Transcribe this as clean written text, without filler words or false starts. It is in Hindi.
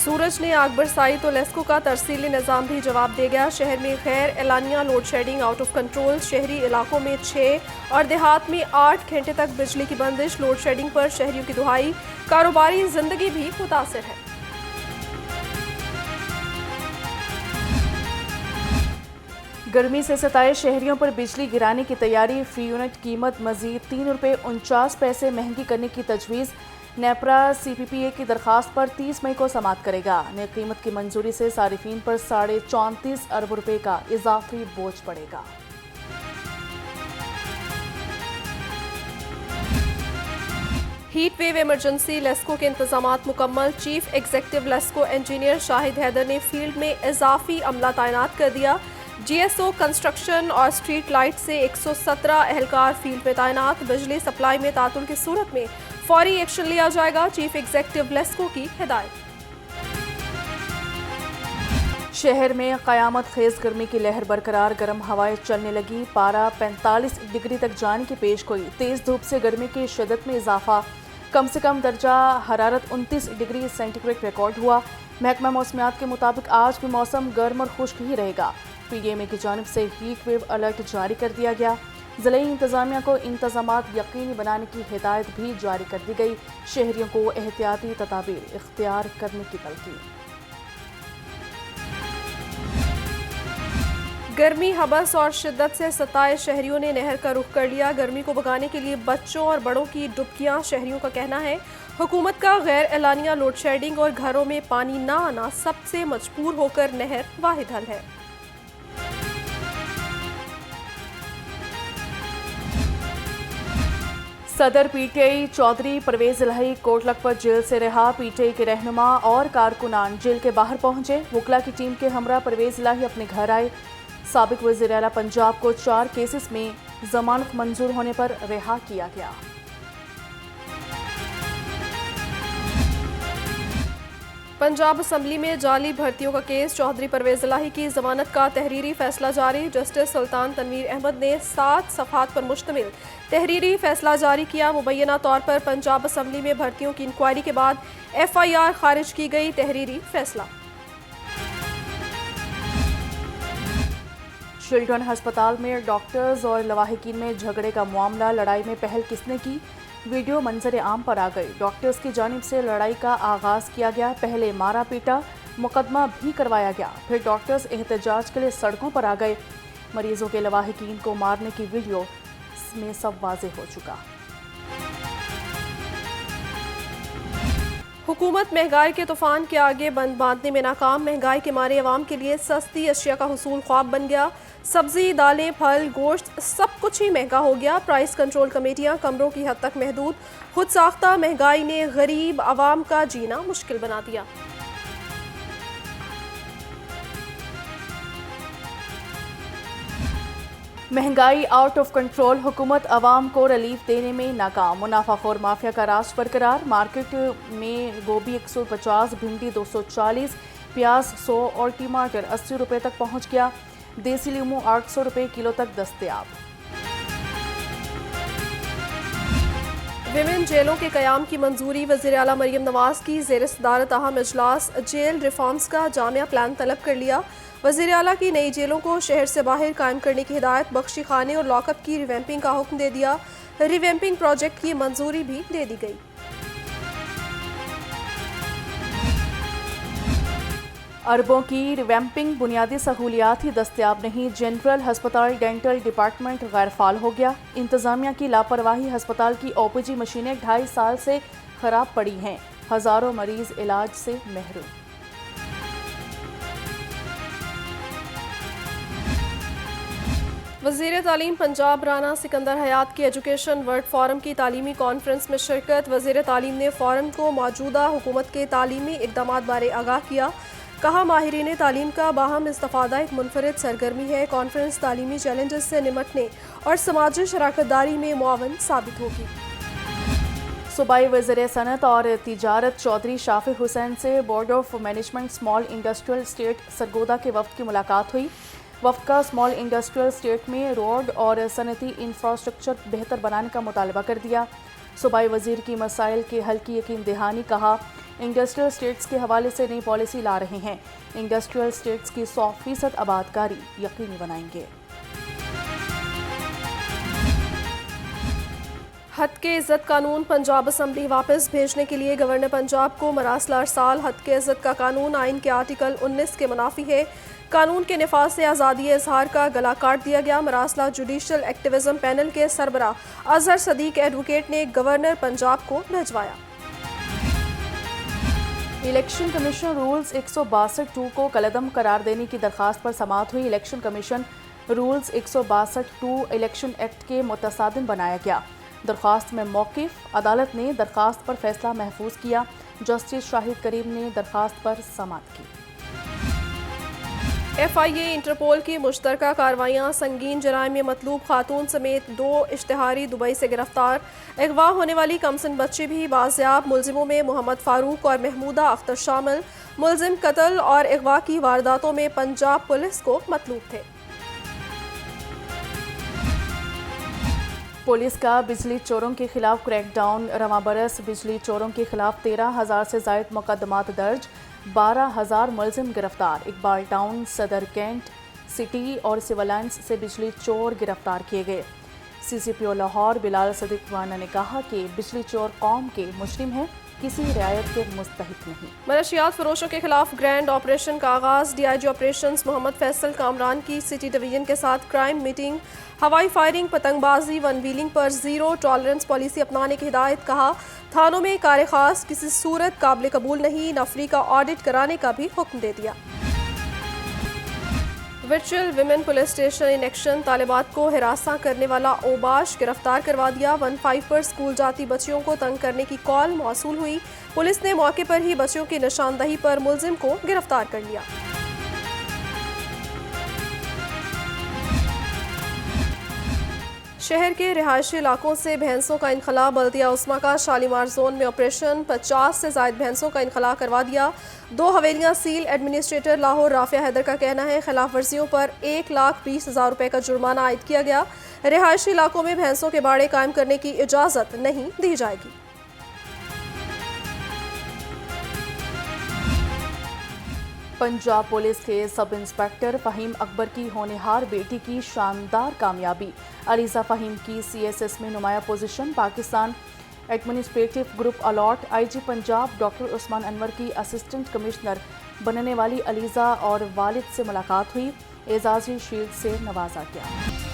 सूरज ने आग बरसाई तो लेस्को का तरसीली निज़ाम भी जवाब दे गया। शहर में गैर एलानिया load shedding out of control. शहरी इलाकों में 6 और देहात में 8 घंटे तक बिजली की बंदिश। लोड शेडिंग पर शहरियों की दुहाई। कारोबारी जिंदगी भी मुतासिर है। गर्मी से सताए शहरियों पर बिजली गिराने की तैयारी। फी यूनिट कीमत मजीद ₹3.49 महंगी करने की तजवीज़। नेपरा CPPA की दरखास्त पर 30 मई को समाअत करेगा। नई कीमत की मंजूरी से सारिफीन पर ₹34.5 अरब का इजाफी बोझ पड़ेगा। Heat wave emergency. लेस्को के इंतजामात मुकम्मल। Chief executive LESCO engineer Shahid Haider ने फील्ड में इजाफी अमला तैनात कर दिया। GSO कंस्ट्रक्शन और स्ट्रीट लाइट से 117 एहलकार फील्ड में तैनात। बिजली सप्लाई में तातुल की सूरत में फौरी एक्शन लिया जाएगा। चीफ एग्जीक्यूटिव लेस्को की हिदायत। शहर में क़यामत खेज गर्मी की लहर बरकरार। गर्म हवाएं चलने लगी। पारा 45 डिग्री तक जाने की पेशगोई। तेज धूप से गर्मी की शिद्दत में इजाफा। कम से कम दर्जा हरारत 29 डिग्री सेंटीग्रेड रिकॉर्ड हुआ। महकमा मौसमियात के मुताबिक आज भी मौसम गर्म और खुश्क ही रहेगा। PDMA की जानिब से हीट वेव अलर्ट जारी कर दिया गया। ज़िले इंतज़ामिया को इंतज़ामात यकीनी बनाने की हिदायत भी जारी कर दी गई। शहरियों को एहतियाती तदाबीर इख्तियार करने की तलकीन। गर्मी, हबस और शिद्दत से सताए शहरियों ने नहर का रुख कर लिया। गर्मी को भगाने के लिए बच्चों और बड़ों की डुबकियां। शहरियों का कहना है हुकूमत का गैर एलानिया लोड शेडिंग और घरों में पानी ना आना सबसे मजबूर होकर नहर वाहिद हल है। सदर PTI चौधरी परवेज इलाही कोट लखपत जेल से रिहा। PTI के रहनुमा और कारकुनान जेल के बाहर पहुंचे। वकला की टीम के हमरा परवेज इलाही अपने घर आए। साबिक वज़ीर आला पंजाब को 4 केसेस में जमानत मंजूर होने पर रिहा किया गया। पंजाब असम्बली में जाली भर्तियों का केस। चौधरी परवेज इलाही की जमानत का तहरीरी फैसला जारी। जस्टिस सुल्तान तनवीर अहमद ने 7 सफ़हात पर मुश्तमिल तहरीरी फैसला जारी किया। मुबैना तौर पर पंजाब असम्बली में भर्तियों की इंक्वायरी के बाद FIR खारिज की गई। तहरीरी फैसला। चिल्ड्रन हस्पताल में डॉक्टर्स और लवाहिकीन में झगड़े का मामला। लड़ाई में पहल किसने की? वीडियो मंजर आम पर आ गई। डॉक्टर्स की जानिब से लड़ाई का आगाज किया गया। पहले मारा पीटा, मुकदमा भी करवाया गया। फिर डॉक्टर्स एहतजाज के लिए सड़कों पर आ गए। मरीजों के लवाहिकीन को मारने की वीडियो में सब वाज़ेह हो चुका। हुकूमत महंगाई के तूफान के आगे बंद बांधने में नाकाम। महंगाई के मारे अवाम के लिए सस्ती अशिया का हुसूल ख्वाब बन गया। सब्जी, दालें, फल, गोश्त सब कुछ ही महंगा हो गया। प्राइस कंट्रोल कमेटियां कमरों की हद तक महदूद। खुद साख्ता महंगाई ने गरीब अवाम का जीना मुश्किल बना दिया। महंगाई आउट ऑफ कंट्रोल। हुकूमत अवाम को रिलीफ देने में नाकाम। मुनाफाखोर माफिया का राज बरकरार। मार्केट में गोभी 150, भिंडी 240, प्याज 100 और टमाटर 80 रुपये तक पहुंच गया। देसी लीमू 800 रुपये किलो तक दस्तयाब। विमेन जेलों के कयाम की मंजूरी। वज़ीर आला मरियम नवाज की ज़ेर सदारत अहम इजलास। जेल रिफॉर्म्स का जामिया प्लान तलब कर लिया। वज़ीर आला की नई जेलों को शहर से बाहर कायम करने की हिदायत। बख्शी खाने और लॉकअप की रिवैम्पिंग का हुक्म दे दिया। रिवैम्पिंग प्रोजेक्ट की मंजूरी भी दे दी गई। अरबों की रिवैम्पिंग। बुनियादी सहूलियात ही दस्तयाब नहीं। जनरल हस्पताल डेंटल डिपार्टमेंट गैर फाल हो गया। इंतजामिया की लापरवाही। हस्पताल की OPG मशीनें 2.5 साल से खराब पड़ी हैं। हजारों मरीज इलाज से महरूम। वज़ीर तालीम पंजाब राना सिकंदर हयात की एजुकेशन वर्ल्ड फोरम की तालीमी कॉन्फ्रेंस में शिरकत। वज़ीर तालीम ने फोरम को मौजूदा हुकूमत के तालीमी इक़दामात बारे आगाह किया। कहा माहिरीन तालीम का बाहम इस्तिफ़ादा एक मुनफरिद सरगर्मी है। कॉन्फ्रेंस तालीमी चैलेंजेस से निमटने और समाजी शराकतदारी में मुआवन साबित होगी। सूबाई वज़ीर सनत और तिजारत चौधरी शाफिक हुसैन से board of management small industrial state Sargodha के वफ़द की मुलाकात हुई। वफ़द का स्मॉल इंडस्ट्रियल स्टेट में रोड और सनती इंफ्रास्ट्रक्चर बेहतर बनाने का मुतालबा कर दिया। सूबाई वज़ीर की मसाइल के हल की यकीन दहानी। कहा इंडस्ट्रियल स्टेट्स के हवाले से नई पॉलिसी ला रहे हैं। इंडस्ट्रियल स्टेट्स की 100% आबादकारी यकीनी बनाएंगे। हद के इज्जत कानून पंजाब असम्बली वापस भेजने के लिए गवर्नर पंजाब को मरासला अरसाल। हद के इज्जत का कानून आइन के आर्टिकल 19 के मुनाफी है। कानून के निफाज से आज़ादी इजहार का गला काट दिया गया। मरासला जुडिशल एक्टिविज्म पैनल के सरबराह अजहर सदीक एडवोकेट ने गवर्नर पंजाब को भिजवाया। इलेक्शन कमीशन रूल्स 162 को कलअदम करार देने की दरखास्त पर समाअत हुई। Election commission rules 162 election act के मुतसादिम बनाया गया। दरख्वास्त में मौक़िफ़ अदालत ने दरख्वास्त पर फैसला महफूज किया। जस्टिस शाहिद करीम ने दरख्वास्त पर समाअत की। FIA इंटरपोल की मुश्तरका कार्रवाइयाँ। संगीन जराइम में मतलूब खातून समेत 2 इश्तिहारी दुबई से गिरफ्तार। अगवा होने वाली कमसिन बच्ची भी बाजियाब। मुलजिमों में मोहम्मद फारूक और महमूदा अख्तर शामिल। मुलजिम कत्ल और अगवा की वारदातों में पंजाब पुलिस को मतलूब थे। पुलिस का बिजली चोरों के खिलाफ क्रैकडाउन। रवां बरस बिजली चोरों के खिलाफ 13,000 से ज़ायद मुकदमात दर्ज, 12,000 मुलजिम गिरफ्तार। इकबाल टाउन, सदर कैंट सिटी और सिविल लाइन्स से बिजली चोर गिरफ्तार किए गए। CCPO लाहौर बिलाल सदीक वाना ने कहा कि बिजली चोर कौम के मुजरिम हैं, किसी रियायत के मुस्तहिक नहीं। मनशियात फरोशों के खिलाफ ग्रैंड ऑपरेशन का आगाज। DIG ऑपरेशंस मोहम्मद फैसल कामरान की सिटी डिवीजन के साथ क्राइम मीटिंग। हवाई फायरिंग, पतंगबाजी, वन व्हीलिंग पर ज़ीरो टॉलरेंस पॉलिसी अपनाने की हिदायत। कहा थानों में कार खास किसी सूरत काबिल कबूल नहीं। नफरी का ऑडिट कराने का भी हुक्म दे दिया। Virtual women police station in action. तालिबात को हिरासा करने वाला ओबाश गिरफ्तार करवा दिया। 15 पर स्कूल जाती बच्चियों को तंग करने की कॉल मौसूल हुई। पुलिस ने मौके पर ही बच्चियों की निशानदही पर मुलजिम को गिरफ्तार कर लिया। शहर के रिहायशी इलाकों से भैंसों का इनखला। बल्दिया उस्मा का शालीमार जोन में ऑपरेशन। 50 से ज़ायद भैंसों का इनखला करवा दिया। 2 हवेलियां सील। एडमिनिस्ट्रेटर लाहौर राफिया हैदर का कहना है खिलाफ वर्जियों पर 1,20,000 रुपये का जुर्माना आयद किया गया। रिहायशी इलाकों में भैंसों के बाड़े कायम करने की इजाज़त नहीं दी जाएगी। पंजाब पुलिस के सब इंस्पेक्टर फ़हीम अकबर की होनहार बेटी की शानदार कामयाबी। अलीज़ा फ़हीम की CSS में नुमाया position. Pakistan administrative group allot. IG Punjab doctor Usman Anwar की असिस्टेंट कमिश्नर बनने वाली अलीज़ा और वालिद से मुलाकात हुई। एजाज़ी शील्ड से नवाजा गया।